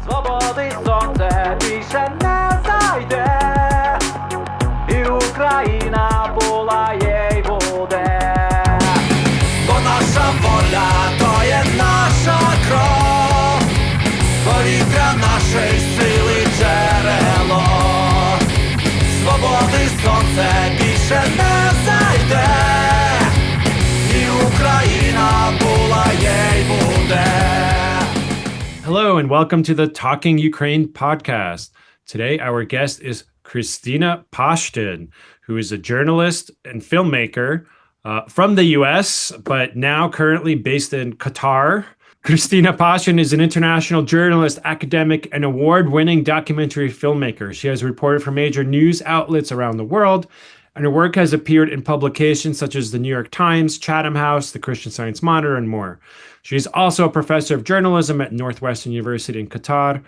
Свободи сонце більше не зайде, і Україна була й буде. Бо наша воля то є наша кров, повітря нашої сили джерело. Свободи сонце більше не зайде, і Україна була й буде. Hello and welcome to the Talking Ukraine podcast. Today, our guest is Christina Paschyn, who is a journalist and filmmaker from the US, but now currently based in Qatar. Christina Paschyn is an international journalist, academic, and award-winning documentary filmmaker. She has reported for major news outlets around the world, and her work has appeared in publications such as the New York Times, Chatham House, the Christian Science Monitor, and more. She is also a professor of journalism at Northwestern University in Qatar.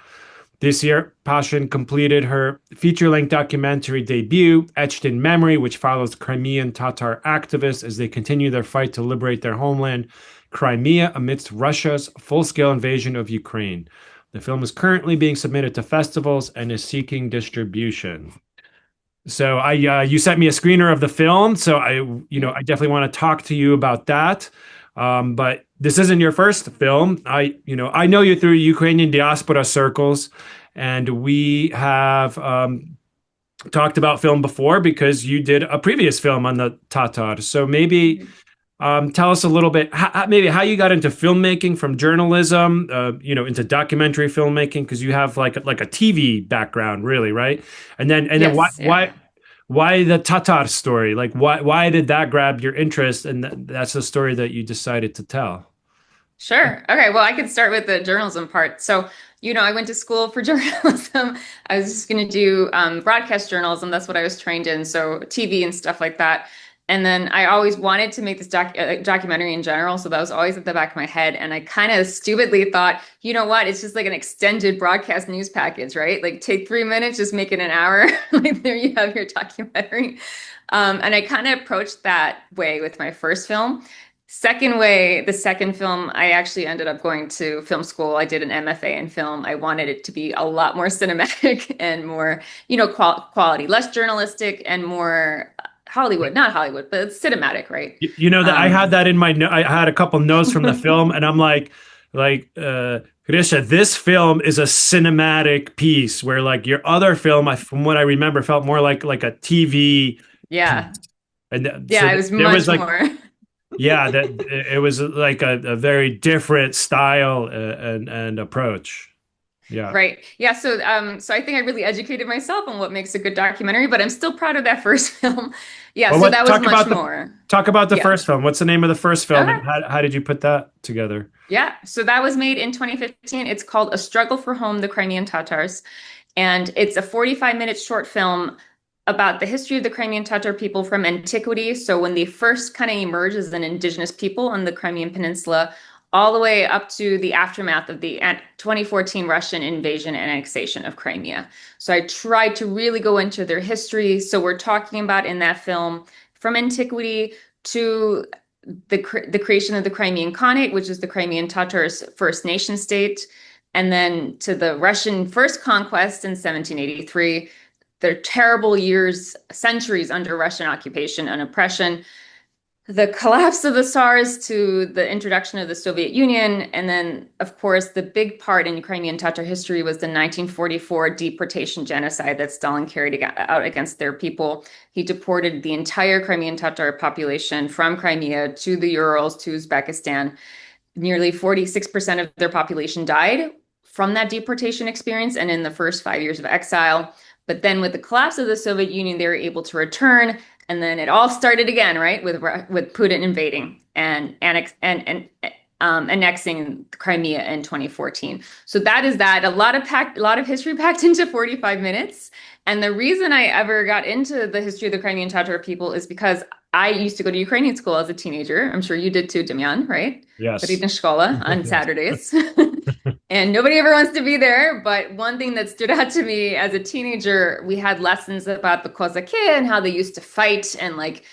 This year, Paschyn completed her feature-length documentary debut, Etched in Memory, which follows Crimean Tatar activists as they continue their fight to liberate their homeland, Crimea, amidst Russia's full-scale invasion of Ukraine. The film is currently being submitted to festivals and is seeking distribution. So you sent me a screener of the film, so I definitely want to talk to you about that. But this isn't your first film. I know you through Ukrainian diaspora circles, and we have talked about film before because you did a previous film on the Tatars. So maybe tell us a little bit, how you got into filmmaking from journalism, into documentary filmmaking, because you have like a TV background, really, right? And then why the Tatar story? Like why did that grab your interest? And that's the story that you decided to tell. Sure. Okay. Well, I could start with the journalism part. So, I went to school for journalism. I was just going to do broadcast journalism. That's what I was trained in. So TV and stuff like that. And then I always wanted to make this documentary in general. So that was always at the back of my head. And I kind of stupidly thought, you know what? It's just like an extended broadcast news package, right? Like take 3 minutes, just make it an hour. Like there you have your documentary. And I kind of approached that way with my first film. The second film, I actually ended up going to film school. I did an MFA in film. I wanted it to be a lot more cinematic and more, quality, less journalistic and more Hollywood, not Hollywood, but it's cinematic, right? That I had that in my I had a couple notes from the film, and I'm like, Grisha, this film is a cinematic piece where like your other film, from what I remember, felt more like a TV. Yeah. Piece. And it was much more. Yeah, that it was like a very different style and approach. Yeah. Right. Yeah. So I think I really educated myself on what makes a good documentary, but I'm still proud of that first film. Yeah. Well, so that was much more. Talk about the first film. What's the name of the first film? And how did you put that together? Yeah. So that was made in 2015. It's called A Struggle for Home, the Crimean Tatars. And it's a 45-minute short film about the history of the Crimean Tatar people from antiquity. So when they first kind of emerged as an indigenous people on the Crimean Peninsula, all the way up to the aftermath of the 2014 Russian invasion and annexation of Crimea. So I tried to really go into their history. So we're talking about in that film from antiquity to the creation of the Crimean Khanate, which is the Crimean Tatars First Nation state, and then to the Russian first conquest in 1783, their terrible years, centuries under Russian occupation and oppression, the collapse of the Tsars to the introduction of the Soviet Union. And then, of course, the big part in Crimean Tatar history was the 1944 deportation genocide that Stalin carried out against their people. He deported the entire Crimean Tatar population from Crimea to the Urals to Uzbekistan. Nearly 46% of their population died from that deportation experience and in the first 5 years of exile. But then with the collapse of the Soviet Union, they were able to return. And then it all started again, right, with Putin invading and annexing Crimea in 2014. So that is that. A lot of history packed into 45 minutes. And the reason I ever got into the history of the Crimean Tatar people is because I used to go to Ukrainian school as a teenager. I'm sure you did too, Demyan, right? Yes. Школа on Saturdays. And nobody ever wants to be there. But one thing that stood out to me as a teenager, we had lessons about the Kozake and how they used to fight and like,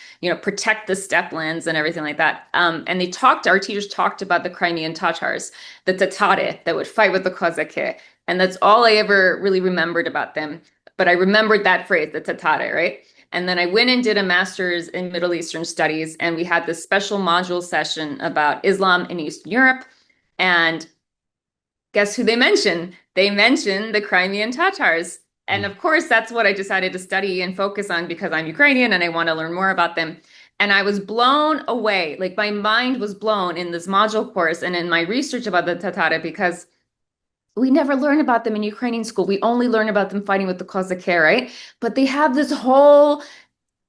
protect the steppe lands and everything like that. And our teachers talked about the Crimean Tatars, the Tatare that would fight with the Kozake. And that's all I ever really remembered about them. But I remembered that phrase, the Tatare, right? And then I went and did a master's in Middle Eastern Studies, and we had this special module session about Islam in Eastern Europe. And guess who they mention? They mention the Crimean Tatars. And of course, that's what I decided to study and focus on because I'm Ukrainian and I want to learn more about them. And I was blown away. Like my mind was blown in this module course and in my research about the Tatar because we never learn about them in Ukrainian school. We only learn about them fighting with the Cossack, right? But they have this whole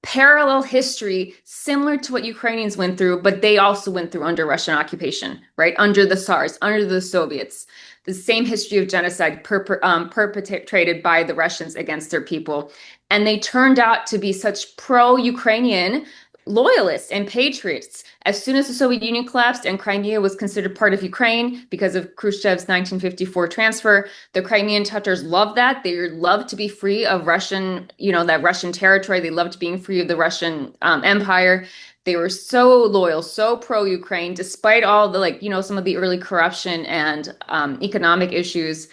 parallel history similar to what Ukrainians went through, but they also went through under Russian occupation, right? Under the Tsars, under the Soviets. The same history of genocide perpetrated by the Russians against their people. And they turned out to be such pro-Ukrainian loyalists and patriots. As soon as the Soviet Union collapsed and Crimea was considered part of Ukraine because of Khrushchev's 1954 transfer, the Crimean Tatars loved that. They loved to be free of Russian, that Russian territory. They loved being free of the Russian Empire. They were so loyal, so pro-Ukraine, despite all the some of the early corruption and economic issues.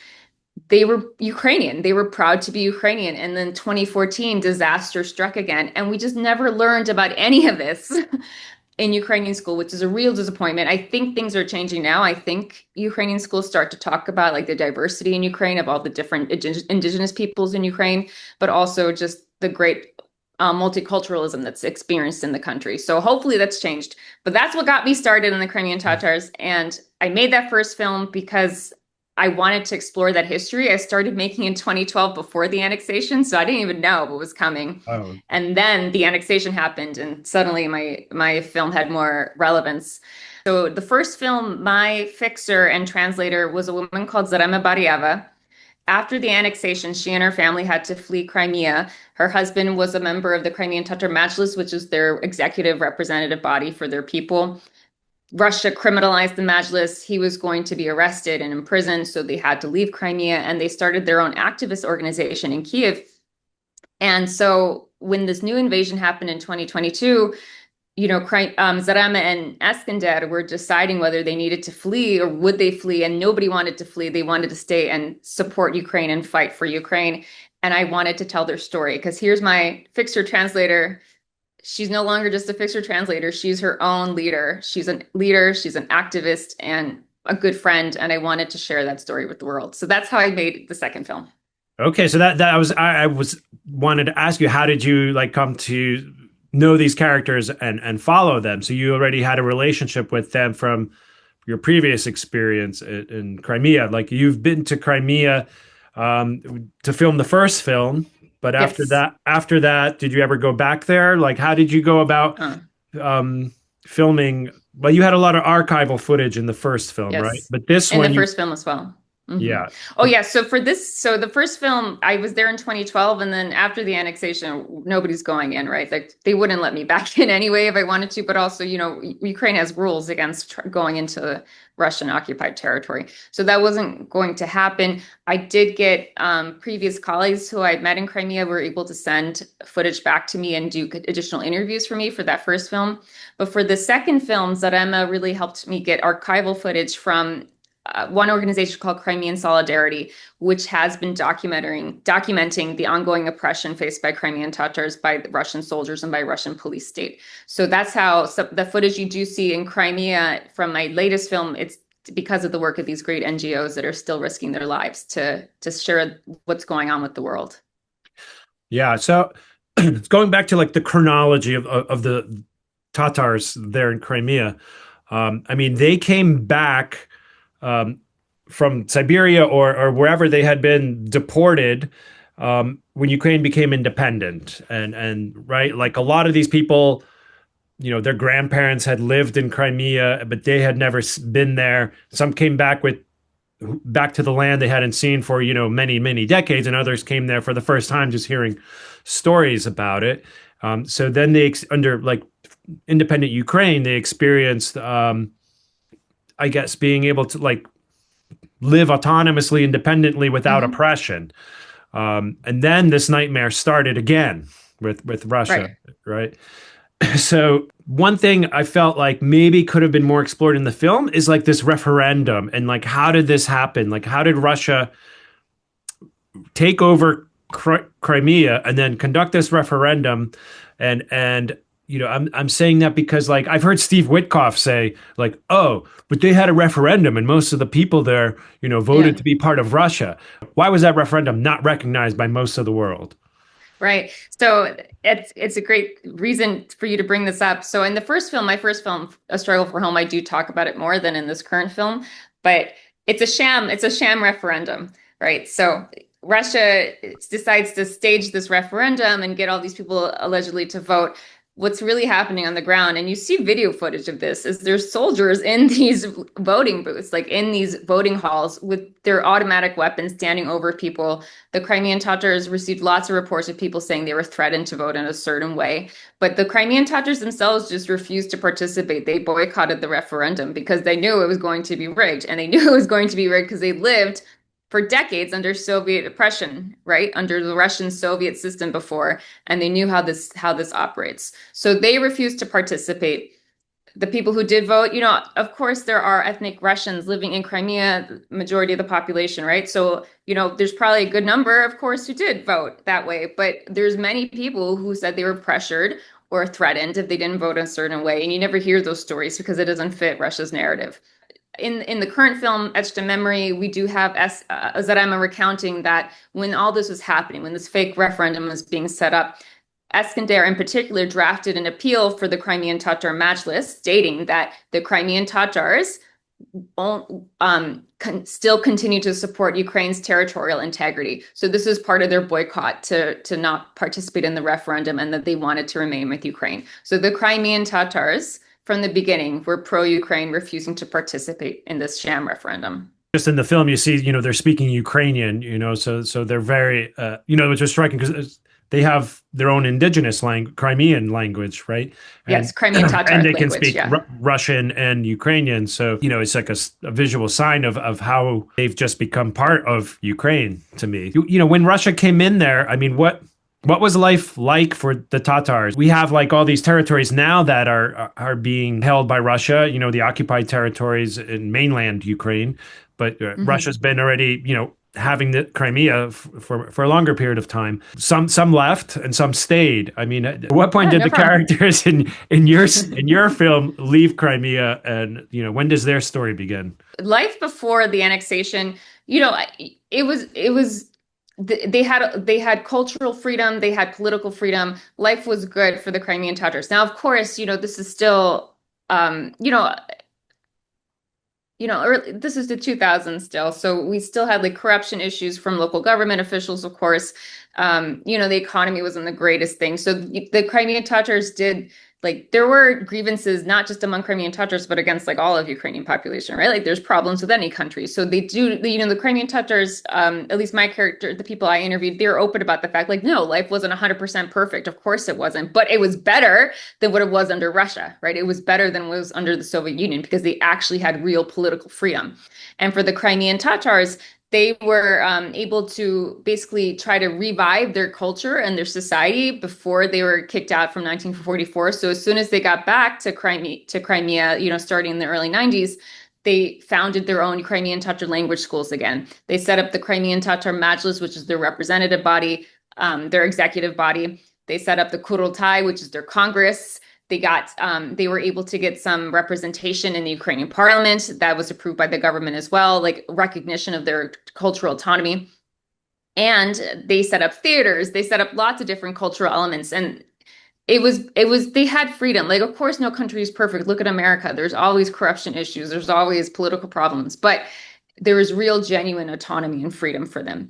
They were Ukrainian. They were proud to be Ukrainian. And then 2014, disaster struck again. And we just never learned about any of this in Ukrainian school, which is a real disappointment. I think things are changing now. I think Ukrainian schools start to talk about like the diversity in Ukraine of all the different indigenous peoples in Ukraine, but also just the great multiculturalism that's experienced in the country. So hopefully that's changed. But that's what got me started in the Crimean Tatars. And I made that first film because I wanted to explore that history. I started making in 2012 before the annexation, so I didn't even know what was coming. Oh, And then the annexation happened, and suddenly my film had more relevance. So the first film, my fixer and translator was a woman called Zarema Barieva. After the annexation, she and her family had to flee Crimea. Her husband was a member of the Crimean Tatar Majlis, which is their executive representative body for their people. Russia criminalized the Majlis. He was going to be arrested and imprisoned, so they had to leave Crimea, and they started their own activist organization in Kiev. And so when this new invasion happened in 2022, Zarema and Eskender were deciding whether they needed to flee or would they flee, and nobody wanted to flee. They wanted to stay and support Ukraine and fight for Ukraine. And I wanted to tell their story because here's my fixer translator. She's no longer just a fixer translator. She's her own leader. She's a leader. She's an activist and a good friend. And I wanted to share that story with the world. So that's how I made the second film. okay. So I was wanted to ask you, how did you like come to know these characters and follow them? So you already had a relationship with them from your previous experience in Crimea. Like you've been to Crimea to film the first film. But Yes. after that, did you ever go back there? Like, how did you go about filming? Well, you had a lot of archival footage in the first film, right? Yes. But this In the one, first film as well. Mhm. yeah. Oh yeah. So the first film, I was there in 2012, and then after the annexation, nobody's going in, right? Like they wouldn't let me back in anyway if I wanted to. But also, Ukraine has rules against going into Russian occupied territory, so that wasn't going to happen. I did get previous colleagues who I met in Crimea were able to send footage back to me and do additional interviews for me for that first film. But for the second film, Zarema really helped me get archival footage from one organization called Crimean Solidarity, which has been documenting the ongoing oppression faced by Crimean Tatars by the Russian soldiers and by Russian police state. So that's how the footage you do see in Crimea from my latest film, it's because of the work of these great NGOs that are still risking their lives to share what's going on with the world. Yeah. So it's going back to like the chronology of the Tatars there in Crimea. I mean, they came back from Siberia or wherever they had been deported when Ukraine became independent. And right, like a lot of these people, their grandparents had lived in Crimea, but they had never been there. Some came back to the land they hadn't seen for, many, many decades, and others came there for the first time just hearing stories about it. So then under like independent Ukraine, they experienced I guess being able to like live autonomously, independently, without Mhm. oppression. And then this nightmare started again with Russia, Right. right? So one thing I felt like maybe could have been more explored in the film is like this referendum and like how did this happen? Like how did Russia take over Crimea and then conduct this referendum? And you know, I'm saying that because like I've heard Steve Witkoff say like, oh, but they had a referendum and most of the people there, you know, voted Yeah. to be part of Russia. Why was that referendum not recognized by most of the world? Right. So it's a great reason for you to bring this up. So in the first film, my first film, A Struggle for Home, I do talk about it more than in this current film, but it's a sham referendum, right? So Russia decides to stage this referendum and get all these people allegedly to vote. What's really happening on the ground, and you see video footage of this, is there's soldiers in these voting booths, like in these voting halls with their automatic weapons standing over people. The Crimean Tatars received lots of reports of people saying they were threatened to vote in a certain way. But the Crimean Tatars themselves just refused to participate. They boycotted the referendum because they knew it was going to be rigged. And they knew it was going to be rigged because they lived for decades under Soviet oppression, right? Under the Russian Soviet system before. And they knew how this operates. So they refused to participate. The people who did vote, you know, of course, there are ethnic Russians living in Crimea, the majority of the population, right? So, you know, there's probably a good number, of course, who did vote that way. But there's many people who said they were pressured or threatened if they didn't vote a certain way. And you never hear those stories because it doesn't fit Russia's narrative. In the current film, Etched in Memory, we do have Zarema recounting that when all this was happening, when this fake referendum was being set up, Eskander in particular drafted an appeal for the Crimean Tatar Majlis, stating that the Crimean Tatars still continue to support Ukraine's territorial integrity. So this is part of their boycott to not participate in the referendum and that they wanted to remain with Ukraine. So the Crimean Tatars from the beginning were pro-Ukraine, refusing to participate in this sham referendum. Just in the film, you see, you know, they're speaking Ukrainian, you know, so they're very, you know, it's just striking because they have their own indigenous language, Crimean language, right? And Yes, Crimean Tatar and they can language, speak yeah. Russian and Ukrainian. So, you know, it's like a visual sign of how they've just become part of Ukraine to me. You know, when Russia came in there, I mean, what was life like for the Tatars? We have like all these territories now that are being held by Russia, you know, the occupied territories in mainland Ukraine, but Russia's been already, you know, having the Crimea for a longer period of time. Some left and some stayed. I mean, at what point Yeah, did no the problem. characters in your film leave Crimea, and you know, when does their story begin? Life before the annexation, you know, it was they had cultural freedom, they had political freedom. Life was good for the Crimean Tatars. Now, of course, you know, this is still this is the 2000s still. So we still had like corruption issues from local government officials, of course. You know, the economy wasn't the greatest thing. So the Crimean Tatars did like there were grievances not just among Crimean Tatars, but against like all of Ukrainian population, right? Like there's problems with any country. So they do, you know, the Crimean Tatars, at least my character, the people I interviewed, they were open about the fact like, no, life wasn't 100% perfect. Of course it wasn't, but it was better than what it was under Russia, right? It was better than what was under the Soviet Union because they actually had real political freedom. And for the Crimean Tatars, they were able to basically try to revive their culture and their society before they were kicked out from 1944. So as soon as they got back to Crimea, you know, starting in the early 90s, they founded their own Crimean Tatar language schools again. They set up the Crimean Tatar Majlis, which is their representative body, their executive body. They set up the Kurultai, which is their Congress. They were able to get some representation in the Ukrainian parliament that was approved by the government as well, like recognition of their cultural autonomy. And they set up theaters, they set up lots of different cultural elements. And they had freedom. Like, of course, no country is perfect. Look at America. There's always corruption issues, there's always political problems, but there was real, genuine autonomy and freedom for them.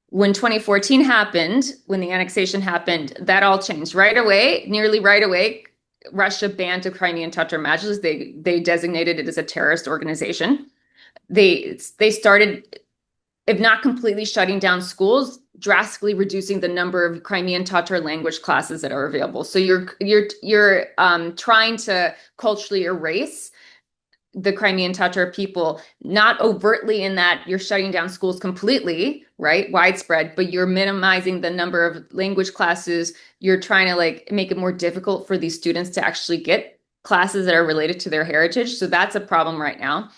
When 2014 happened, when the annexation happened, that all changed right away, nearly right away. Russia banned the Crimean Tatar Majlis. They designated it as a terrorist organization. They started, if not completely shutting down schools, drastically reducing the number of Crimean Tatar language classes that are available. So you're trying to culturally erase the Crimean Tatar people, not overtly in that you're shutting down schools completely, right? Widespread, but you're minimizing the number of language classes. You're trying to like make it more difficult for these students to actually get classes that are related to their heritage. So that's a problem right now.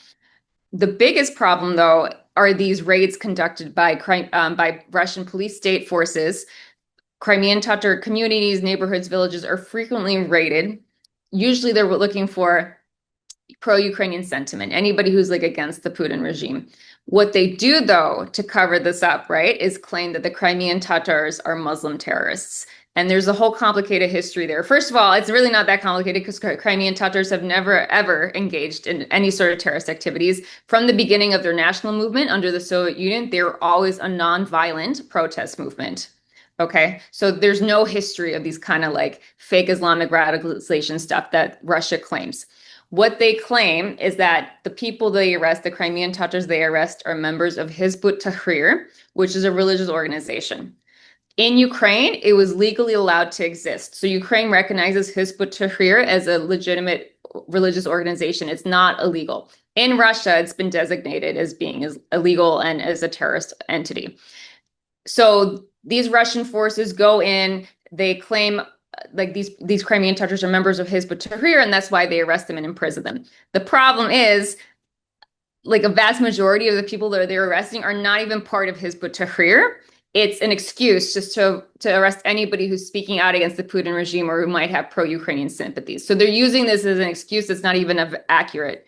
The biggest problem, though, are these raids conducted by Russian police state forces. Crimean Tatar communities, neighborhoods, villages are frequently raided. Usually they're looking for pro-Ukrainian sentiment, anybody who's like against the Putin regime. What they do, though, to cover this up, right, is claim that the Crimean Tatars are Muslim terrorists. And there's a whole complicated history there. First of all, it's really not that complicated because Crimean Tatars have never, ever engaged in any sort of terrorist activities. From the beginning of their national movement under the Soviet Union, they were always a non-violent protest movement. Okay, so there's no history of these kind of like fake Islamic radicalization stuff that Russia claims. What they claim is that the people they arrest, the Crimean Tatars they arrest, are members of Hizb ut-Tahrir, which is a religious organization. In Ukraine, it was legally allowed to exist. So Ukraine recognizes Hizb ut-Tahrir as a legitimate religious organization. It's not illegal. In Russia, it's been designated as being illegal and as a terrorist entity. So these Russian forces go in, they claim like these Crimean Tatars are members of Hizb ut-Tahrir, and that's why they arrest them and imprison them. The problem is, like a vast majority of the people that they're arresting are not even part of Hizb ut-Tahrir. It's an excuse just to arrest anybody who's speaking out against the Putin regime or who might have pro-Ukrainian sympathies. So they're using this as an excuse that's not even an accurate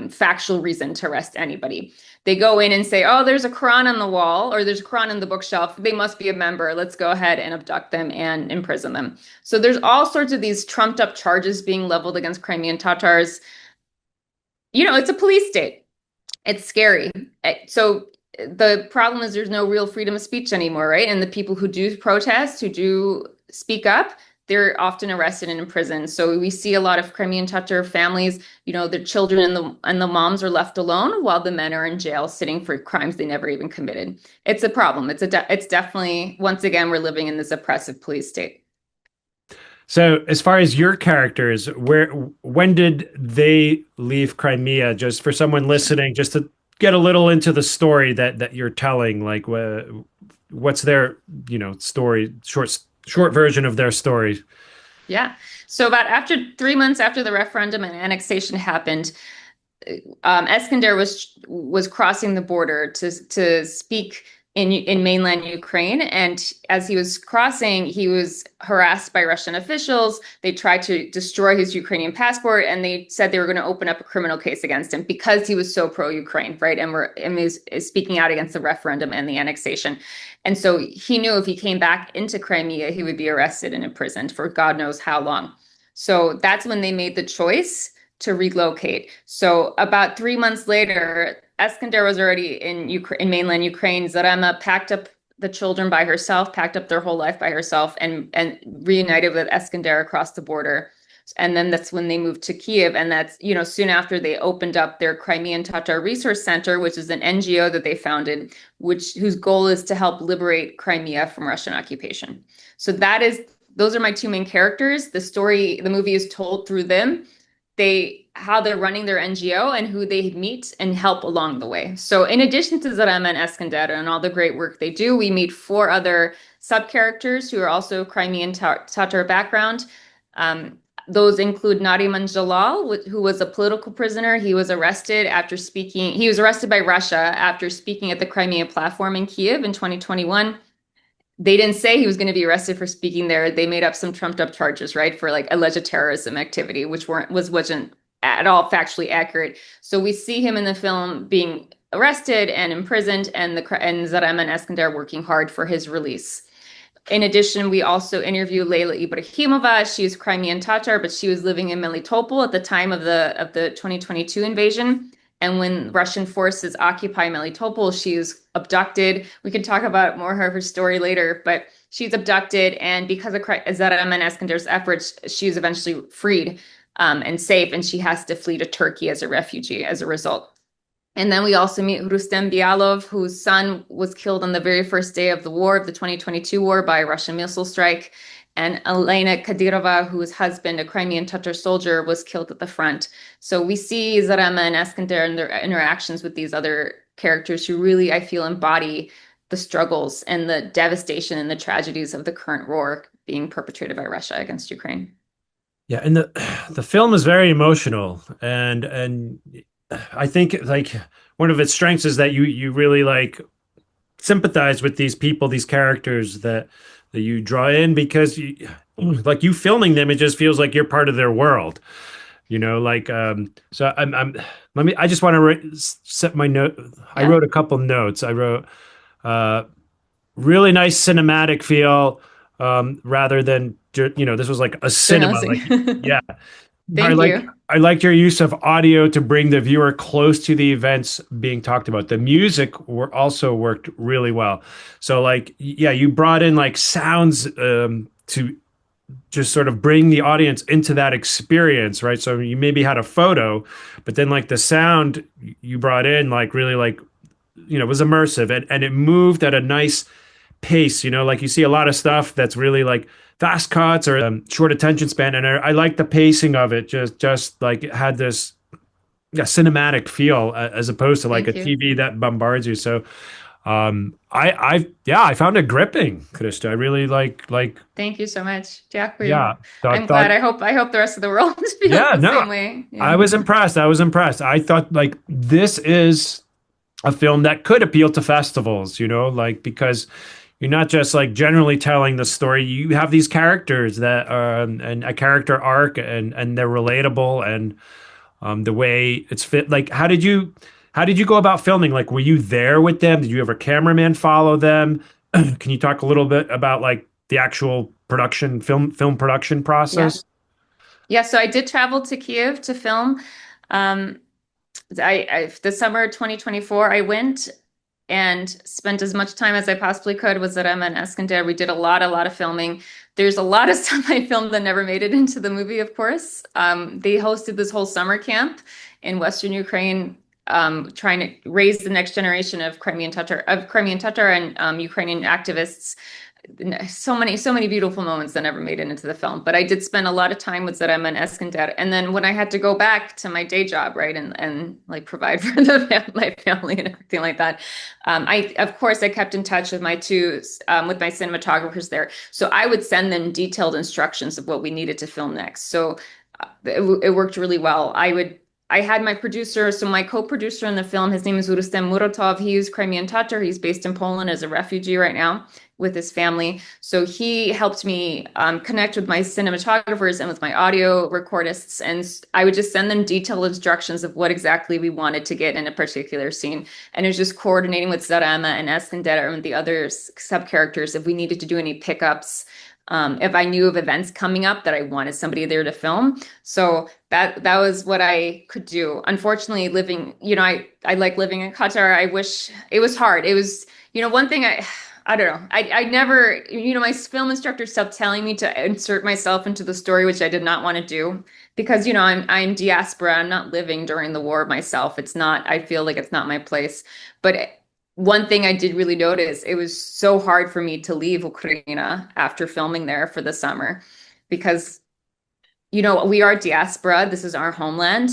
factual reason to arrest anybody. They go in and say, oh, there's a Quran on the wall or there's a Quran on the bookshelf. They must be a member. Let's go ahead and abduct them and imprison them. So there's all sorts of these trumped up charges being leveled against Crimean Tatars. You know, it's a police state. It's scary. So the problem is there's no real freedom of speech anymore, right? And the people who do protest, who do speak up, they're often arrested and imprisoned. So we see a lot of Crimean Tatar families, you know, their children and the moms are left alone while the men are in jail sitting for crimes they never even committed. It's a problem. It's definitely, once again, we're living in this oppressive police state. So as far as your characters, when did they leave Crimea? Just for someone listening, just to get a little into the story that you're telling, like what's their, you know, story, short version of their story. Yeah. So about 3 months after the referendum and annexation happened, Eskender was crossing the border to speak in mainland Ukraine. And as he was crossing, he was harassed by Russian officials. They tried to destroy his Ukrainian passport, and they said they were going to open up a criminal case against him because he was so pro-Ukraine, right? And is speaking out against the referendum and the annexation. And so he knew if he came back into Crimea, he would be arrested and imprisoned for God knows how long. So that's when they made the choice to relocate. So about 3 months later, Eskender was already in mainland Ukraine. Zarema packed up the children by herself, packed up their whole life by herself, and reunited with Eskender across the border. And then that's when they moved to Kiev. And that's, you know, soon after they opened up their Crimean Tatar Resource Center, which is an NGO that they founded, whose goal is to help liberate Crimea from Russian occupation. So those are my two main characters. The movie is told through them. How they're running their NGO and who they meet and help along the way. So in addition to Zarema and Eskender and all the great work they do, we meet 4 other sub-characters who are also Crimean Tatar background. Those include Nariman Jalal, who was a political prisoner. He was arrested by Russia after speaking at the Crimea platform in Kiev in 2021. They didn't say he was going to be arrested for speaking there. They made up some trumped up charges, right, for like alleged terrorism activity, which wasn't at all factually accurate. So we see him in the film being arrested and imprisoned, and Zarema and Eskender working hard for his release. In addition, we also interview Leyla Ibrahimova. She's Crimean Tatar, but she was living in Melitopol at the time of the 2022 invasion. And when Russian forces occupy Melitopol, she's abducted. We can talk about more of her story later, but she's abducted. And because of Zarema and Eskender's efforts, she was eventually freed and safe, and she has to flee to Turkey as a refugee as a result. And then we also meet Rustem Bialov, whose son was killed on the very first day of the 2022 war by a Russian missile strike. and Elena Kadyrova, whose husband, a Crimean Tatar soldier, was killed at the front. So we see Zarema and Eskender and their interactions with these other characters who really, I feel, embody the struggles and the devastation and the tragedies of the current war being perpetrated by Russia against Ukraine. Yeah, and the film is very emotional, and I think like one of its strengths is that you really like sympathize with these people, these characters that you draw in because like you filming them, it just feels like you're part of their world. Like so I'm let me I just want to set my note. I Yeah. wrote a couple notes. I wrote uh really nice cinematic feel, rather than this was like a cinema, like, Journalistic. yeah. I Thank like you. I liked your use of audio to bring the viewer close to the events being talked about. The music also worked really well. So like, yeah, you brought in like sounds, to just sort of bring the audience into that experience, right? So you maybe had a photo, but then like the sound you brought in like really like, was immersive, and it moved at a nice pace. Like you see a lot of stuff that's really like fast cuts or short attention span, and I like the pacing of it. Just like it had this, yeah, cinematic feel, as opposed to like a Thank you. TV that bombards you. So I found it gripping, Krista. I really like Thank you so much. Дякую. yeah, thought I'm thought glad. I hope the rest of the world feels yeah, the no, same way. I Yeah. was impressed. I was impressed. I thought like this is a film that could appeal to festivals, like because you're not just like generally telling the story. You have these characters that and a character arc, and they're relatable, and the way it's fit. Like, how did you go about filming? Like, were you there with them? Did you have a cameraman follow them? Can you talk a little bit about like the actual production, film production Yeah. process? Yeah. So I did travel to Kiev to film. Um, the summer 2024, I went and spent as much time as I possibly could with Zarema and Eskender. We did a lot of filming. There's a lot of stuff I filmed that never made it into the movie, of course. They hosted this whole summer camp in Western Ukraine, trying to raise the next generation of Crimean Tatar and Ukrainian activists. So many beautiful moments that never made it into the film. But I did spend a lot of time with Zarema and Eskender. And then when I had to go back to my day job, right, and like provide for my family and everything like that, I of course I kept in touch with with my cinematographers there. So I would send them detailed instructions of what we needed to film next. So it worked really well. I had my producer, so my co-producer in the film, his name is Urustem Muratov. He is Crimean Tatar. He's based in Poland as a refugee right now with his family. So he helped me connect with my cinematographers and with my audio recordists. And I would just send them detailed instructions of what exactly we wanted to get in a particular scene. And it was just coordinating with Zarema and Eskender and the other sub-characters if we needed to do any pickups. If I knew of events coming up that I wanted somebody there to film. So that was what I could do. Unfortunately, I like living in Qatar. I wish it was hard. It was, one thing I don't know. I never, my film instructor stopped telling me to insert myself into the story, which I did not want to do because, I'm diaspora. I'm not living during the war myself. I feel like it's not my place. But one thing I did really notice, it was so hard for me to leave Ukraine after filming there for the summer because, we are diaspora. This is our homeland.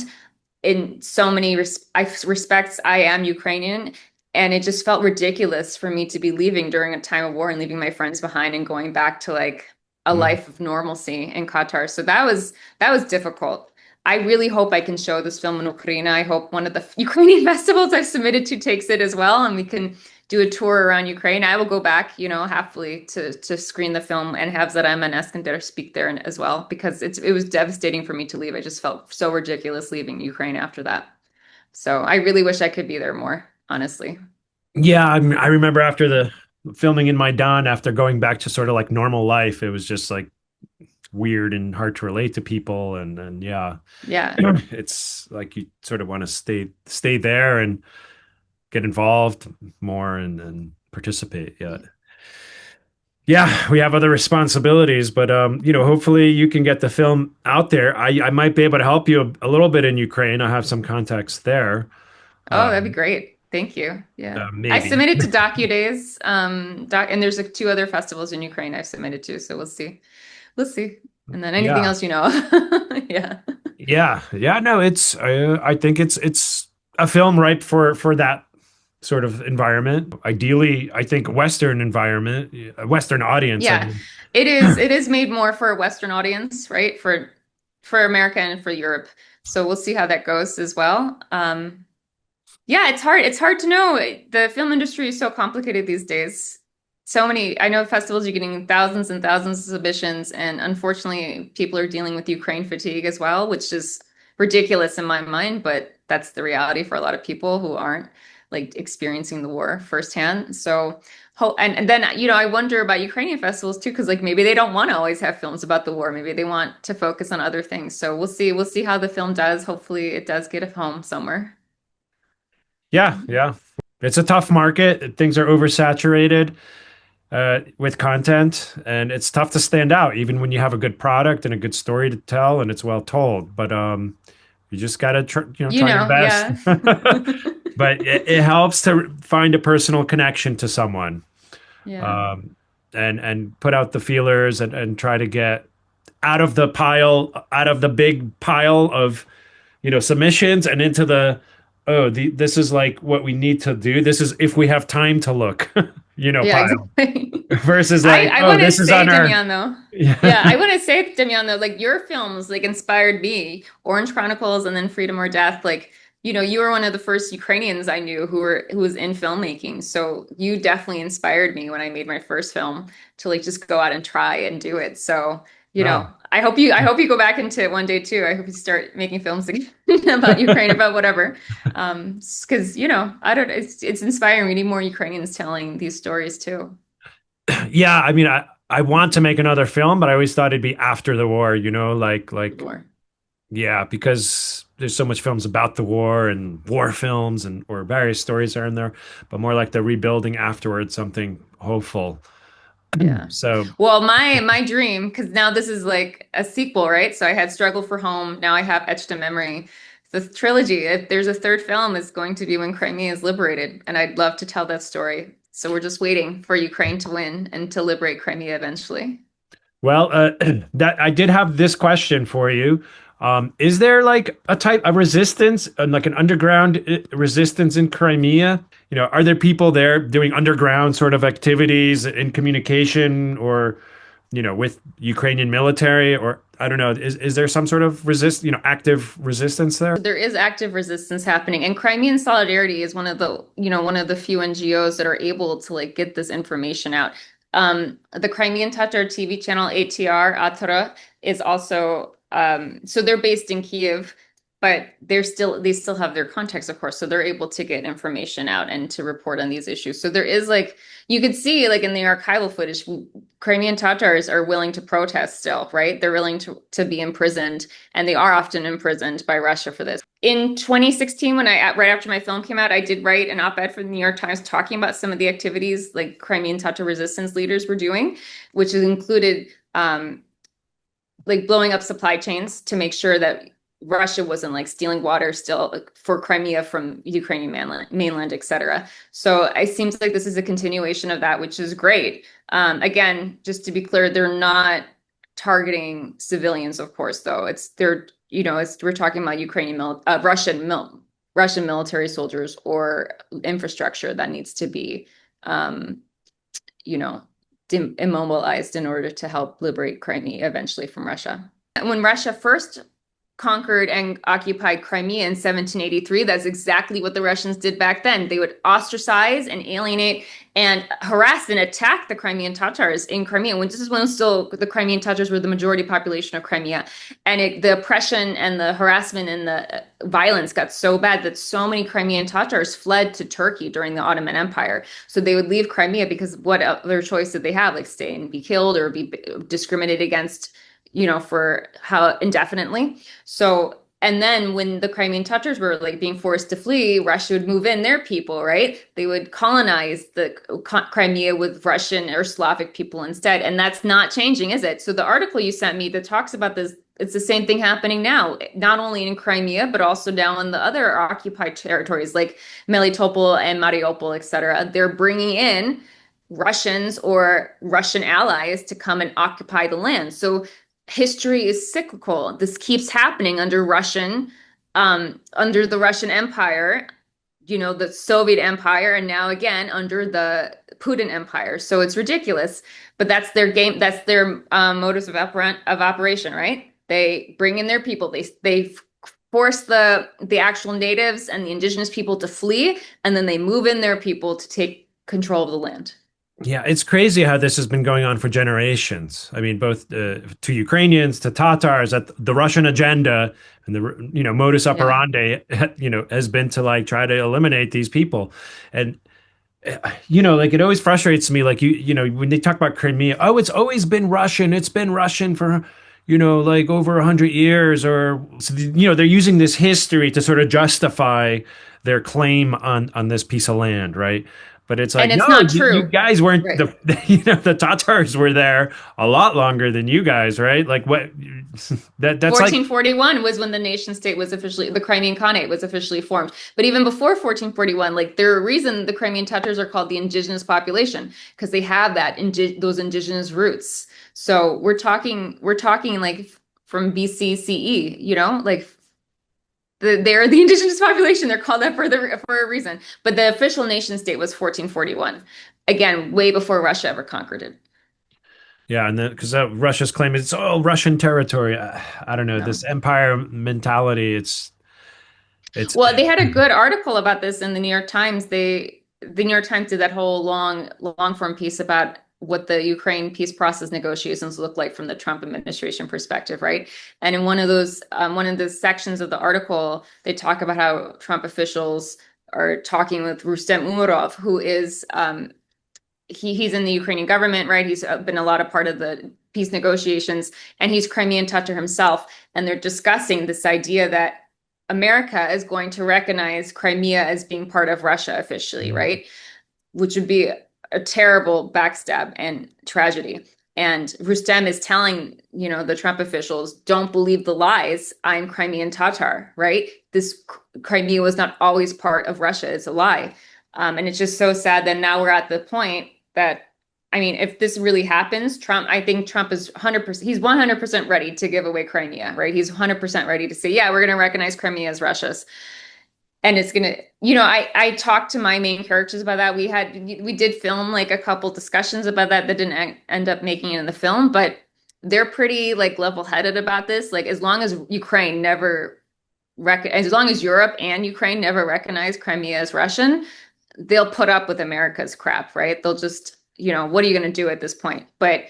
In so many respects, I am Ukrainian. And it just felt ridiculous for me to be leaving during a time of war and leaving my friends behind and going back to like a Mm. life of normalcy in Qatar. So that was difficult. I really hope I can show this film in Ukraine. I hope one of the Ukrainian festivals I've submitted to takes it as well, and we can do a tour around Ukraine. I will go back, happily to screen the film and have Zarem and Eskender speak there as well, because it was devastating for me to leave. I just felt so ridiculous leaving Ukraine after that. So I really wish I could be there more, honestly. Yeah, I remember after the filming in Maidan, after going back to sort of like normal life, it was just like weird and hard to relate to people, and yeah, Yeah. it's like you sort of want to stay there and get involved more and participate. Yeah. Yeah, we have other responsibilities, but hopefully you can get the film out there. I might be able to help you a little bit in Ukraine. I have some contacts there. Oh, that'd be Um, great. Thank you. Yeah. I Maybe. submitted to DocuDays, and there's like two other festivals in Ukraine I've submitted to, so we'll see. We'll see. And then anything Yeah. else, Yeah. Yeah. No, I think it's a film ripe for that sort of environment. Ideally, I think Western environment, a Western audience. I Yeah. mean, It is made more for a Western audience, right? For America and for Europe. So we'll see how that goes as well. Yeah, it's hard. It's hard to know. The film industry is so complicated these days. So many, I know festivals are getting thousands and thousands of submissions, and unfortunately, people are dealing with Ukraine fatigue as well, which is ridiculous in my mind, but that's the reality for a lot of people who aren't like experiencing the war firsthand. So, and then, I wonder about Ukrainian festivals too, because like maybe they don't want to always have films about the war. Maybe they want to focus on other things. So we'll see. We'll see how the film does. Hopefully, it does get a home somewhere. yeah. It's a tough market. Things are oversaturated with content, and it's tough to stand out, even when you have a good product and a good story to tell, and it's well told. But you just gotta try your best. Yeah. But it helps to find a personal connection to someone, Yeah. um, and put out the feelers and try to get out of the big pile of submissions and into this is like what we need to do. This is if we have time to look, Yeah, pile exactly. versus I, like, I oh, want to this is say, on our. Damian, though. Yeah. Yeah, I want to say, Damian, though, like your films like inspired me. Orange Chronicles and then Freedom or Death. Like, you were one of the first Ukrainians I knew who was in filmmaking. So you definitely inspired me when I made my first film to like just go out and try and do it. So, No. I hope you go back into it one day too. I hope you start making films again about Ukraine, about whatever. Because I don't. It's inspiring. We need more Ukrainians telling these stories too. Yeah, I mean, I want to make another film, but I always thought it'd be after the war, like More. yeah, because there's so much films about the war and war films and or various stories are in there, but more like the rebuilding afterwards, something hopeful. Yeah. So Well, my dream, because now this is like a sequel, right? So I had Struggle for Home. Now I have Etched in Memory. The trilogy. If there's a third film, is going to be when Crimea is liberated, and I'd love to tell that story. So we're just waiting for Ukraine to win and to liberate Crimea eventually. well, that I did have this question for you. Is there like a type of resistance, like an underground resistance in Crimea? Are there people there doing underground sort of activities in communication or, with Ukrainian military? Or I don't know, is there some sort of active resistance there? There is active resistance happening, and Crimean Solidarity is one of the few NGOs that are able to like get this information out. The Crimean Tatar TV channel ATR Atara is also so they're based in Kiev, but they still have their contacts, of course, so they're able to get information out and to report on these issues. So there is like you could see like in the archival footage, Crimean Tatars are willing to protest still, right? They're willing to be imprisoned, and they are often imprisoned by Russia for this. In 2016, right after my film came out, I did write an op-ed for the New York Times talking about some of the activities like Crimean Tatar resistance leaders were doing, which included like blowing up supply chains to make sure that Russia wasn't like stealing water still for Crimea from Ukrainian mainland, etc. So it seems like this is a continuation of that, which is great. Again, just to be clear, they're not targeting civilians, of course, though. We're talking about Russian military soldiers or infrastructure that needs to be, you know, immobilized in order to help liberate Crimea eventually from Russia. When Russia first conquered and occupied Crimea in 1783, that's exactly what the Russians did back then. They would ostracize and alienate and harass and attack the Crimean Tatars in Crimea. This is when still the Crimean Tatars were the majority population of Crimea. And the oppression and the harassment and the violence got so bad that so many Crimean Tatars fled to Turkey during the Ottoman Empire. So they would leave Crimea because what other choice did they have? Like stay and be killed or be discriminated against, for how indefinitely. So, and then when the Crimean Tatars were like being forced to flee, Russia would move in their people, right? They would colonize the Crimea with Russian or Slavic people instead. And that's not changing, is it? So the article you sent me that talks about this it's the same thing happening now, not only in Crimea, but also down in the other occupied territories like Melitopol and Mariupol, etc. They're bringing in Russians or Russian allies to come and occupy the land. So history is cyclical. This keeps happening under the Russian Empire, the Soviet Empire, and now again under the Putin Empire. So it's ridiculous, but that's their game. That's their modus of operation, right? They bring in their people. They force the actual natives and the indigenous people to flee, and then they move in their people to take control of the land. Yeah, it's crazy how this has been going on for generations. I mean, both to Ukrainians, to Tatars, that the Russian agenda and the modus Yeah. operandi, has been to like try to eliminate these people. And like it always frustrates me. Like when they talk about Crimea, oh, it's always been Russian. It's been Russian for like over 100 years, or so, they're using this history to sort of justify their claim on this piece of land, right? But it's like, And it's no, not you true. guys weren't Right. the Tatars were there a lot longer than you guys, right? Like what that's like, 1441 was when the nation state was officially, the Crimean Khanate was officially formed. But even before 1441, like there a reason the Crimean Tatars are called the indigenous population, because they have those indigenous roots. So we're talking like from BC CE, like they're the indigenous population. They're called that for a reason. But the official nation state was 1441. Again, way before Russia ever conquered it. yeah, and then because Russia's claim it's all Russian territory. I don't know, No. this empire mentality. It's Well, they had a good article about this in the New York Times. The New York Times did that whole long form piece about what the Ukraine peace process negotiations look like from the Trump administration perspective, right? And in one of the sections of the article, they talk about how Trump officials are talking with Rustem Umerov, who is he's in the Ukrainian government, right? He's been a lot of part of the peace negotiations, and he's Crimean Tatar himself. And they're discussing this idea that America is going to recognize Crimea as being part of Russia officially, right? Which would be a terrible backstab and tragedy. And Rustem is telling, the Trump officials, don't believe the lies. I'm Crimean Tatar, right? This Crimea was not always part of Russia. It's a lie. And it's just so sad that now we're at the point that, I mean, if this really happens, I think Trump is 100%, he's 100% ready to give away Crimea, right? He's 100% ready to say, yeah, we're going to recognize Crimea as Russia's. And it's going to, I talked to my main characters about that. We did film like a couple discussions about that didn't end up making it in the film, but they're pretty like level-headed about this. Like as long as as long as Europe and Ukraine never recognize Crimea as Russian, they'll put up with America's crap, right? They'll just, what are you going to do at this point? But,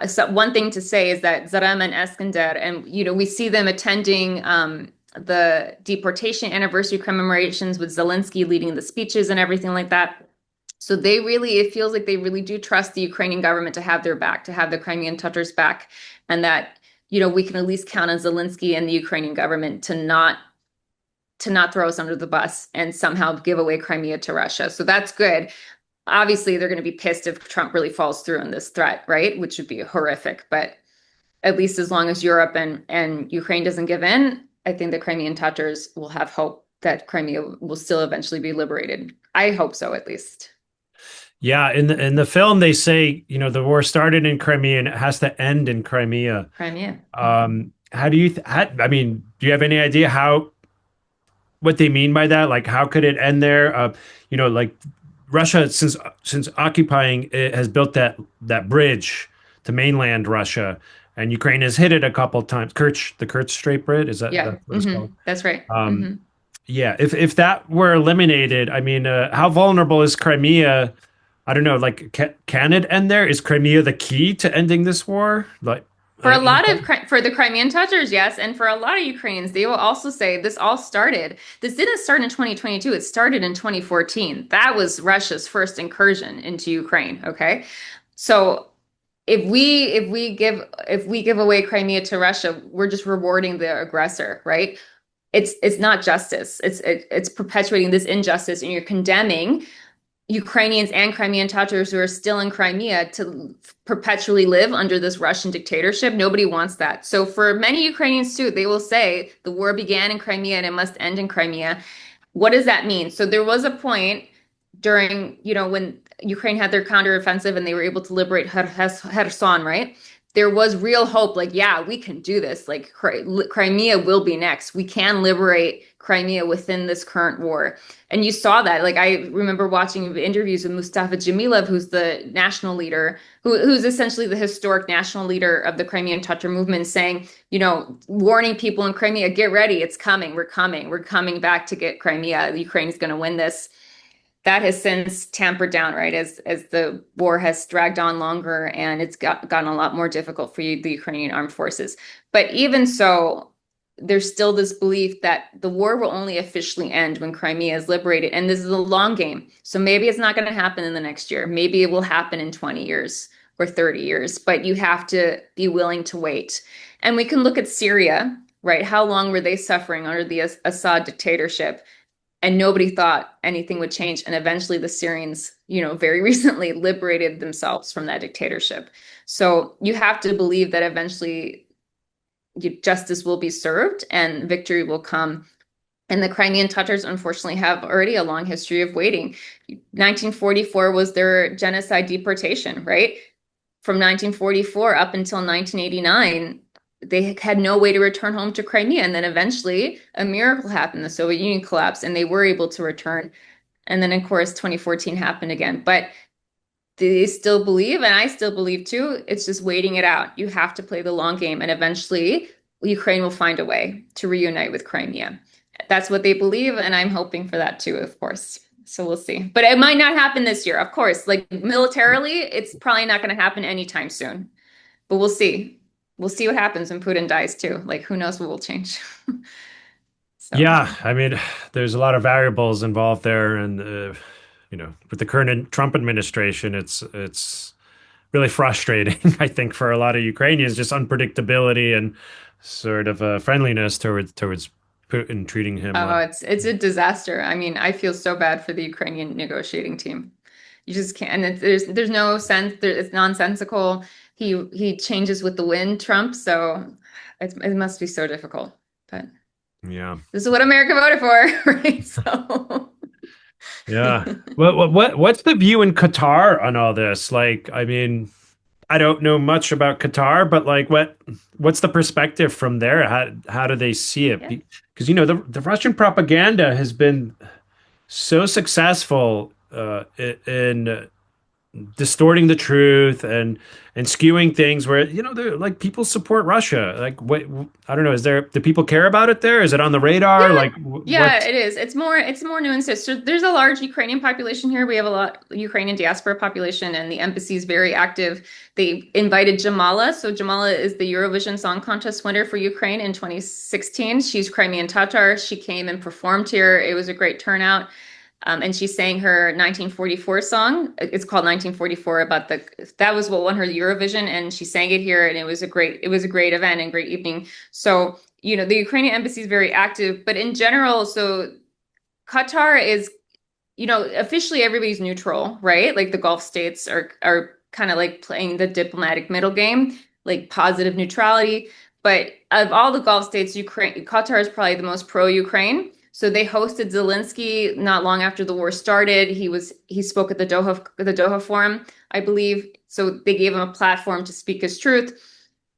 so one thing to say is that Zarem and Eskinder, and, we see them attending the deportation anniversary commemorations with Zelensky leading the speeches and everything like that. So it feels like they really do trust the Ukrainian government to have their back, to have the Crimean Tatars back, and that, we can at least count on Zelensky and the Ukrainian government to not throw us under the bus and somehow give away Crimea to Russia. So that's good. Obviously, they're going to be pissed if Trump really falls through on this threat, right? Which would be horrific. But at least as long as Europe and Ukraine doesn't give in, I think the Crimean Tatars will have hope that Crimea will still eventually be liberated. I hope so, at least. Yeah, in the film they say, the war started in Crimea and it has to end in Crimea. Crimea. How do you I mean, do you have any idea what they mean by that? Like how could it end there? Like Russia since occupying it has built that bridge to mainland Russia, and Ukraine has hit it a couple times. The Kerch Strait Bridge, is that Yeah. what it's called? That's right. Yeah, if that were eliminated, I mean, how vulnerable is Crimea? I don't know. Like, can it end there? Is Crimea the key to ending this war? Like, For a lot of for the Crimean Tatars, yes, and for a lot of Ukrainians, they will also say this all started. This didn't start in 2022. It started in 2014. That was Russia's first incursion into Ukraine. Okay, so if we give away Crimea to Russia, we're just rewarding the aggressor, right? It's not justice. It's perpetuating this injustice, and you're condemning Ukrainians and Crimean Tatars who are still in Crimea to perpetually live under this Russian dictatorship. Nobody wants that. So for many Ukrainians too, they will say the war began in Crimea and it must end in Crimea. What does that mean? So there was a point during, when Ukraine had their counteroffensive and they were able to liberate Kherson, right? There was real hope, like, yeah, we can do this. Like, Crimea will be next. We can liberate Crimea within this current war. And you saw that. Like, I remember watching interviews with Mustafa Jamilov, who's the national leader, who's essentially the historic national leader of the Crimean Tatar movement, saying, warning people in Crimea, get ready, it's coming, we're coming back to get Crimea. Ukraine is going to win this. That has since tampered down, right, as the war has dragged on longer and it's gotten a lot more difficult for the Ukrainian armed forces. But even so, there's still this belief that the war will only officially end when Crimea is liberated. And this is a long game. So maybe it's not going to happen in the next year. Maybe it will happen in 20 years or 30 years, but you have to be willing to wait. And we can look at Syria, right? How long were they suffering under the Assad dictatorship? And nobody thought anything would change. And eventually the Syrians, very recently liberated themselves from that dictatorship. So you have to believe that eventually justice will be served and victory will come. And the Crimean Tatars, unfortunately, have already a long history of waiting. 1944 was their genocide deportation, right? From 1944 up until 1989, they had no way to return home to Crimea. And then eventually a miracle happened. The Soviet Union collapsed and they were able to return. And then, of course, 2014 happened again. But they still believe, and I still believe too, it's just waiting it out. You have to play the long game. And eventually Ukraine will find a way to reunite with Crimea. That's what they believe. And I'm hoping for that too, of course. So we'll see. But it might not happen this year, of course. Like militarily, it's probably not going to happen anytime soon. But we'll see. We'll see what happens when Putin dies too. Like, who knows what will change. So. Yeah, I mean, there's a lot of variables involved there, and with the current Trump administration, it's really frustrating. I think for a lot of Ukrainians, just unpredictability and sort of friendliness towards Putin, treating him. It's a disaster. I mean, I feel so bad for the Ukrainian negotiating team. You just can't. And there's no sense. It's nonsensical. He changes with the wind, Trump. So it must be so difficult. But yeah, this is what America voted for, right? So yeah. Well, what's the view in Qatar on all this? Like, I mean, I don't know much about Qatar, but like, what's the perspective from there? How do they see it? Because the Russian propaganda has been so successful in distorting the truth and skewing things where they're like, people support Russia. Like, what, I don't know, do people care about it there? Is it on the radar? It is. It's more nuanced. So there's a large Ukrainian population here. We have a lot Ukrainian diaspora population, and the embassy is very active. They invited Jamala. So Jamala is the Eurovision Song Contest winner for Ukraine in 2016. She's Crimean Tatar. She came and performed here. It was a great turnout. And she sang her 1944 song. It's called 1944. That was what won her Eurovision, and she sang it here, and it was a great event and great evening. So the Ukrainian embassy is very active, but in general, so Qatar is, officially everybody's neutral, right? Like the Gulf states are kind of like playing the diplomatic middle game, like positive neutrality. But of all the Gulf states, Qatar is probably the most pro-Ukraine. So they hosted Zelensky not long after the war started. He spoke at the Doha Forum, I believe. So they gave him a platform to speak his truth.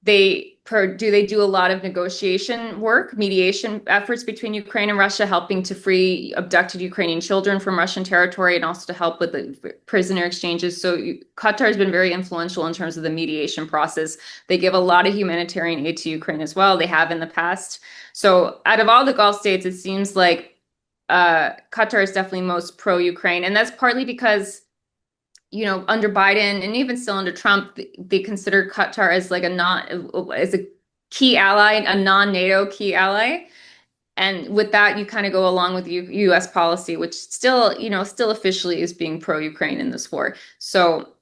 They do a lot of negotiation work, mediation efforts between Ukraine and Russia, helping to free abducted Ukrainian children from Russian territory and also to help with the prisoner exchanges. So Qatar has been very influential in terms of the mediation process. They give a lot of humanitarian aid to Ukraine as well. They have in the past. So out of all the Gulf states, it seems like Qatar is definitely most pro-Ukraine. And that's partly because under Biden and even still under Trump, they consider Qatar as like as a key ally, a non-NATO key ally. And with that, you kind of go along with U.S. policy, which still officially is being pro-Ukraine in this war. So,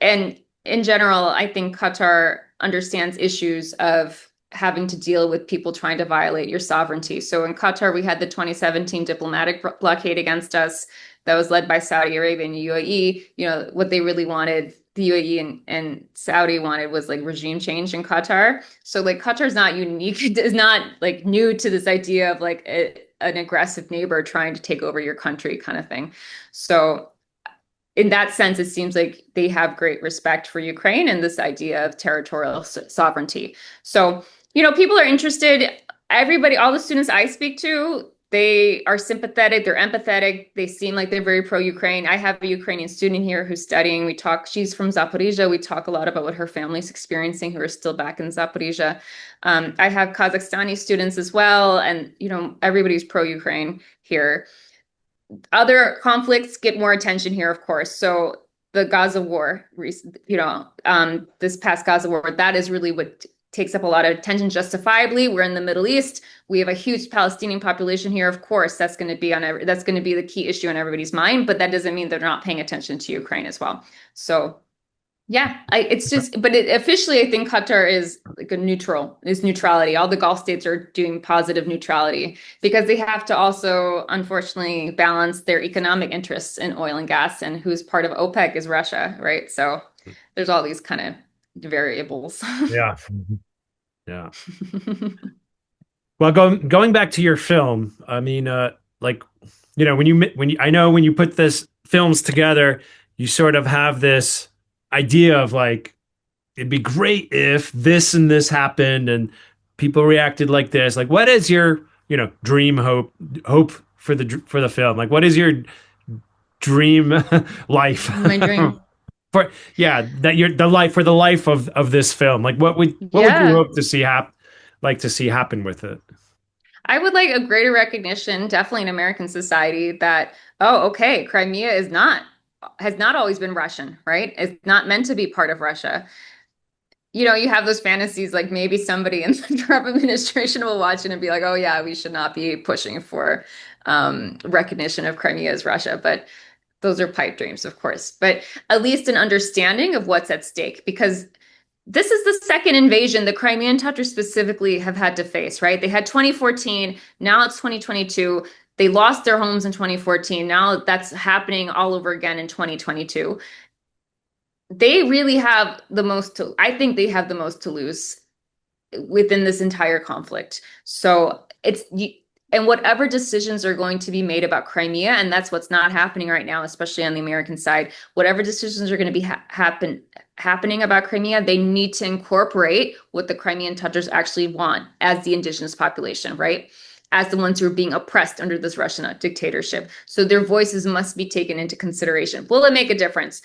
and in general, I think Qatar understands issues of having to deal with people trying to violate your sovereignty. So in Qatar, we had the 2017 diplomatic blockade against us. that was led by Saudi Arabia and UAE. You know, what they really wanted, the UAE and Saudi wanted was like regime change in Qatar. So like Qatar's not unique, it is not like new to this idea of like an aggressive neighbor trying to take over your country kind of thing. So in that sense, it seems like they have great respect for Ukraine and this idea of territorial sovereignty. So, you know, people are interested. Everybody, all the students I speak to, they are sympathetic, they're empathetic, they seem like they're very pro-Ukraine. I have a Ukrainian student here who's studying. We talk, she's from Zaporizhia. We talk a lot about what her family's experiencing, who are still back in Zaporizhia. I have Kazakhstani students as well. And, you know, everybody's pro-Ukraine here. Other conflicts get more attention here, of course. So the Gaza war, you know, this past Gaza war, that is really what takes up a lot of attention, justifiably. We're in the Middle East. We have a huge Palestinian population here. Of course, that's going to be that's going to be the key issue on everybody's mind. But that doesn't mean they're not paying attention to Ukraine as well. So yeah, it's just, but officially, I think Qatar is like is neutrality. All the Gulf states are doing positive neutrality because they have to also, unfortunately, balance their economic interests in oil and gas, and who's part of OPEC is Russia, right? So there's all these kind of variables. Yeah. Yeah. Well, going back to your film, I mean, like, you know, I know when you put this films together, you sort of have this idea of like, it'd be great if this and this happened and people reacted like this. Like, what is your, you know, dream hope for the film? Like, what is your dream life? My dream. For that you're the life of this film. Like, what would you hope to see happen with it? I would like a greater recognition, definitely in American society, that, oh, okay, Crimea has not always been Russian, right? It's not meant to be part of Russia. You know, you have those fantasies, like maybe somebody in the Trump administration will watch it and be like, oh yeah, we should not be pushing for recognition of Crimea as Russia. But those are pipe dreams, of course. But at least an understanding of what's at stake, because this is the second invasion the Crimean Tatars specifically have had to face, right? They had 2014, now it's 2022. They lost their homes in 2014. Now that's happening all over again in 2022. They really have the most I think they have the most to lose within this entire conflict. So and whatever decisions are going to be made about Crimea, and that's what's not happening right now, especially on the American side, whatever decisions are going to be happening about Crimea, they need to incorporate what the Crimean Tatars actually want as the indigenous population, right? As the ones who are being oppressed under this Russian dictatorship. So their voices must be taken into consideration. Will it make a difference?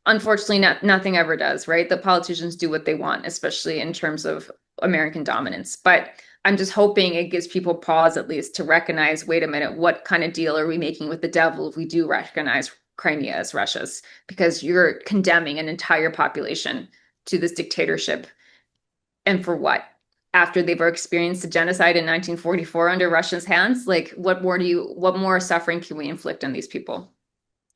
Unfortunately, nothing ever does, right? The politicians do what they want, especially in terms of American dominance. But I'm just hoping it gives people pause, at least, to recognize, wait a minute, what kind of deal are we making with the devil if we do recognize Crimea as Russia's? Because you're condemning an entire population to this dictatorship. And for what? After they've experienced a genocide in 1944 under Russia's hands, like what more suffering can we inflict on these people?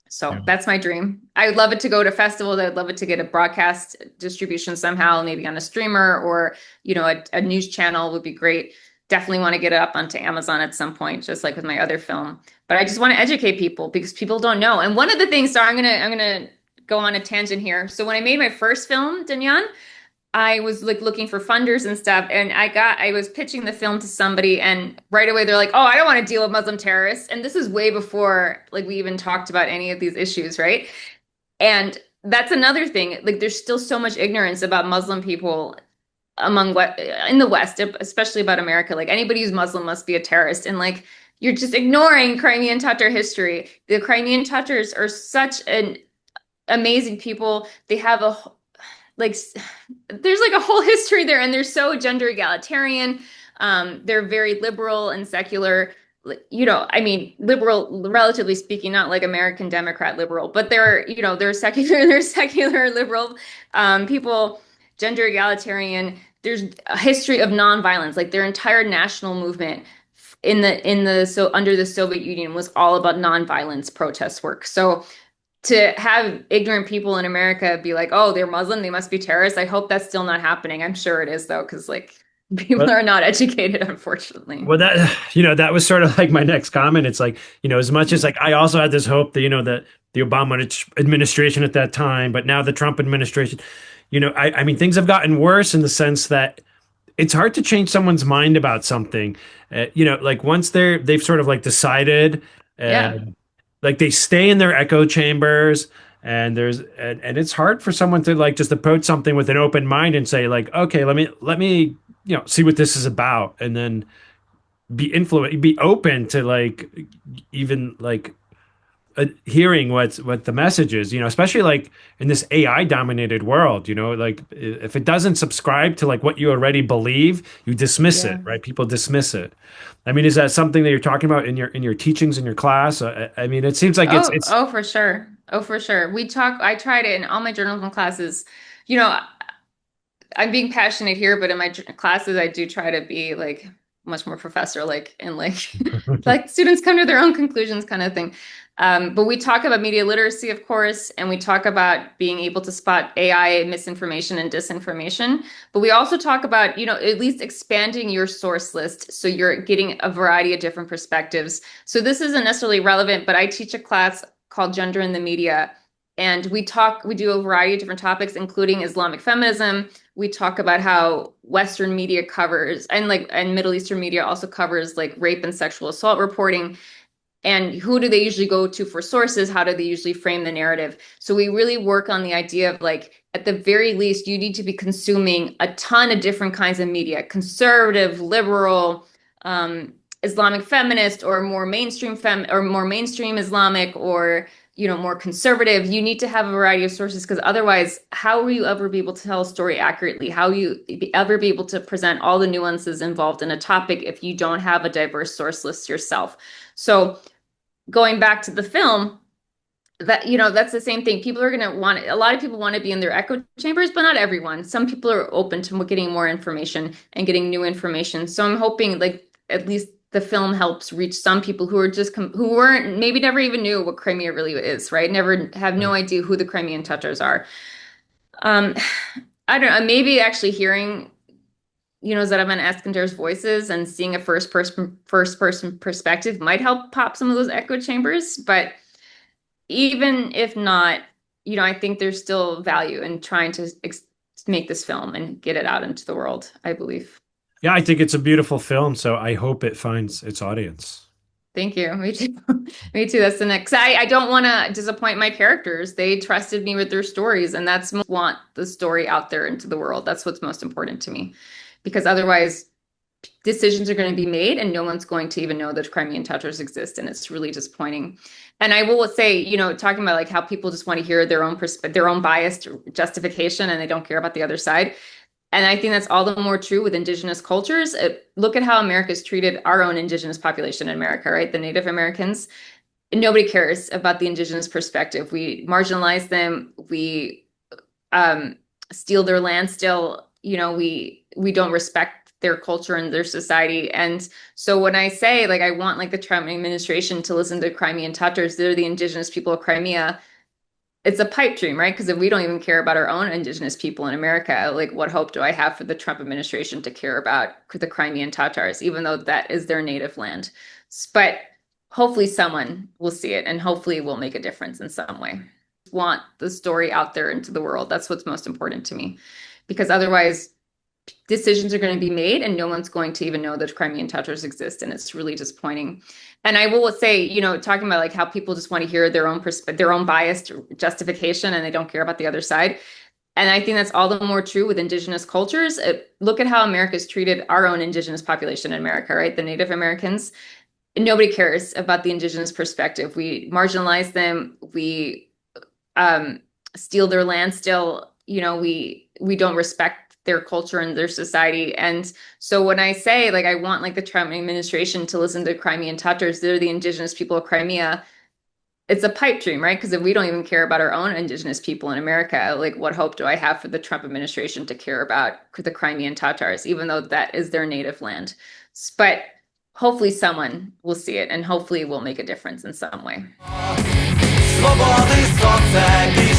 So that's my dream. I would love it to go to festivals. I'd love it to get a broadcast distribution somehow, maybe on a streamer or, you know, a news channel would be great. Definitely want to get it up onto Amazon at some point, just like with my other film. But I just want to educate people because people don't know. And one of the things, so I'm gonna go on a tangent here. So when I made my first film, Danyan, I was like looking for funders and stuff, and I was pitching the film to somebody, and right away they're like, "Oh, I don't want to deal with Muslim terrorists." And this is way before like we even talked about any of these issues, right? And that's another thing. Like, there's still so much ignorance about Muslim people among what in the West, especially about America. Like, anybody who's Muslim must be a terrorist, and like you're just ignoring Crimean Tatar history. The Crimean Tatars are such an amazing people. They have there's like a whole history there, and they're so gender egalitarian. They're very liberal and secular, you know, I mean, liberal, relatively speaking, not like American Democrat liberal, but they're secular liberal people, gender egalitarian. There's a history of nonviolence, like their entire national movement so under the Soviet Union was all about nonviolence protest work. So to have ignorant people in America be like, oh, they're Muslim, they must be terrorists. I hope that's still not happening. I'm sure it is, though, because like People are not educated, unfortunately. Well, that was sort of like my next comment. It's like, as much as like I also had this hope that, that the Obama administration at that time, but now the Trump administration, I mean, things have gotten worse in the sense that it's hard to change someone's mind about something. Like once they've sort of like decided, Yeah. like they stay in their echo chambers, and and it's hard for someone to like just approach something with an open mind and say like, okay, let me see what this is about, and then be open to like even like hearing what the message is, especially like in this AI dominated world, like if it doesn't subscribe to like what you already believe, you dismiss Yeah. it, right? People dismiss it. I mean, is that something that you're talking about in your teachings in your class? I mean, it seems like it's Oh, for sure. Oh, for sure. I tried it in all my journalism classes. You know, I'm being passionate here, but in my classes, I do try to be like much more professor like, and like like students come to their own conclusions kind of thing. But we talk about media literacy, of course, and we talk about being able to spot AI misinformation and disinformation. But we also talk about, at least expanding your source list so you're getting a variety of different perspectives. So this isn't necessarily relevant, but I teach a class called Gender in the Media. And we do a variety of different topics, including Islamic feminism. We talk about how Western media covers, and Middle Eastern media also covers like rape and sexual assault reporting. And who do they usually go to for sources? How do they usually frame the narrative? So we really work on the idea of like, at the very least, you need to be consuming a ton of different kinds of media: conservative, liberal, Islamic feminist, or more mainstream or more mainstream Islamic, or more conservative. You need to have a variety of sources, because otherwise, how will you ever be able to tell a story accurately? How will you ever be able to present all the nuances involved in a topic if you don't have a diverse source list yourself? So going back to the film, that's the same thing. A lot of people want to be in their echo chambers, but not everyone. Some people are open to getting more information and getting new information. So I'm hoping like at least the film helps reach some people who are who weren't, maybe never even knew what Crimea really is, right? Never have no idea who the Crimean Tatars are. I don't know, maybe actually hearing, Zetaban Eskander's voices and seeing a first person perspective might help pop some of those echo chambers. But even if not, I think there's still value in trying to make this film and get it out into the world, I believe. Yeah, I think it's a beautiful film, so I hope it finds its audience. Thank you. Me too. Me too. That's the next. I don't want to disappoint my characters. They trusted me with their stories, and want the story out there into the world. That's what's most important to me, because otherwise decisions are going to be made and no one's going to even know that Crimean Tatars exist, and it's really disappointing. And I will say, talking about like how people just want to hear their own biased justification, and they don't care about the other side. And I think that's all the more true with indigenous cultures. Look at how America's treated our own indigenous population in America, right? The Native Americans. Nobody cares about the indigenous perspective. We marginalize them. We steal their land still. We don't respect their culture and their society. And so when I say like I want like the Trump administration to listen to Crimean Tatars, they're the indigenous people of Crimea, it's a pipe dream, right? Because if we don't even care about our own indigenous people in America, like what hope do I have for the Trump administration to care about the Crimean Tatars, even though that is their native land? But hopefully someone will see it, and hopefully it will make a difference in some way. Want the story out there into the world. That's what's most important to me, because otherwise decisions are going to be made and no one's going to even know that Crimean Tatars exist, and it's really disappointing. And I will say, talking about like how people just want to hear their own biased justification, and they don't care about the other side. And I think that's all the more true with indigenous cultures. Look at how America's treated our own indigenous population in America, right? The Native Americans. Nobody cares about the indigenous perspective. We marginalize them. We steal their land still. We don't respect their culture and their society. And so when I say like I want like the Trump administration to listen to Crimean Tatars, they're the indigenous people of Crimea, it's a pipe dream, right? Because if we don't even care about our own indigenous people in America, like what hope do I have for the Trump administration to care about the Crimean Tatars, even though that is their native land? But hopefully someone will see it, and hopefully it will make a difference in some way. Свободи сонце